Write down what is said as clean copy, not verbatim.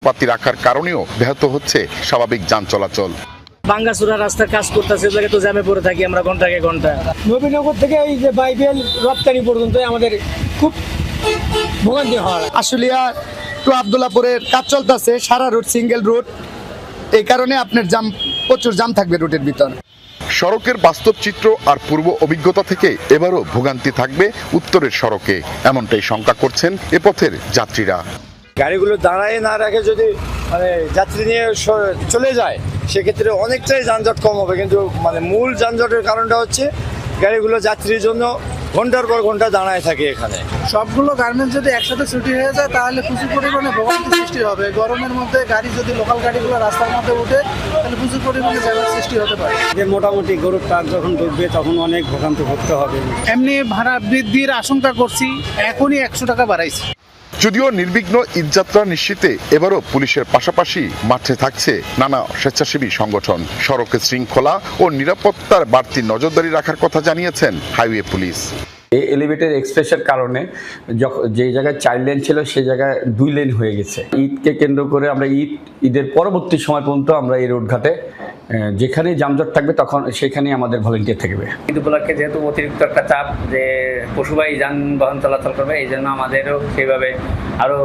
পাতি রাখার কারণেও ব্যাহত হচ্ছে স্বাভাবিক যান চলাচল। বাঙ্গাসুরা রাস্তার কাজ করতেছে, তো জ্যামে পড়ে থাকি আমরা ঘন্টাকে ঘন্টা। নবীনগর থেকে এই যে বাইবেল রপ্তানি পর্যন্ত আমাদের খুব ভোগান্তি হয়। আশুলিয়া টু আব্দুল্লাপুরের কাজ চলতেছে, সারা রুট সিঙ্গেল রুট, এই কারণে আপনার প্রচুর জাম থাকবে রুটের ভিতর। সড়কের বাস্তব চিত্র আর পূর্ব অভিজ্ঞতা থেকে এবারও ভোগান্তি থাকবে উত্তরের সড়কে, এমনটাই শঙ্কা করছেন এ পথের যাত্রীরা। গাড়িগুলো দাঁড়ায় না রাখে যদি যাত্রী নিয়ে চলে যায় সেক্ষেত্রে অনেকটাই যানজট কম হবে, কিন্তু মূল যানজটের কারণটা হচ্ছে গাড়িগুলো যাত্রীর জন্য ঘন্টার পর ঘন্টা দাঁড়ায় থাকে এখানে। সবগুলো গার্মেন্টস যদি একসাথে ছুটি হয়ে যায় তাহলে প্রচুর পরিমাণে ভোগান্তি সৃষ্টি হবে। গরমের মধ্যে গাড়ি যদি লোকাল গাড়িগুলো রাস্তার মধ্যে উঠে তাহলে প্রচুর পরিমাণে জ্যামের সৃষ্টি হতে পারে। মোটামুটি গরুর ট্রাক যখন ঢুকবে তখন অনেক ভোগান্তি ভুগতে হবে। এমনি ভাড়া বৃদ্ধির আশঙ্কা করছি, এখনই 100 টাকা বাড়াইছে। যদিও নির্বিঘ্ন ঈদযাত্রা নিশ্চিতে এবারও পুলিশের পাশাপাশি মাঠে থাকছে নানা স্বেচ্ছাসেবী সংগঠন। সড়কে শৃঙ্খলা ও নিরাপত্তার বাড়তি নজরদারি রাখার কথা জানিয়েছেন হাইওয়ে পুলিশ। এই এলিভেটেড এক্সপ্রেসের কারণে যে জায়গায় 4 লেন ছিল সেই জায়গায় 2 লেন হয়ে গেছে। ঈদকে কেন্দ্র করে আমরা ঈদের পরবর্তী সময় পর্যন্ত আমরা এই রোডঘাটে যেখানেই যানজট থাকবে তখন সেখানেই আমাদের ভলেন্টিয়ার থাকবে। ঈদ উপলক্ষে যেহেতু অতিরিক্ত একটা চাপ যে পশুবাহী যানবাহন চলাচল করবে, এই জন্য আমাদেরও সেইভাবে আরও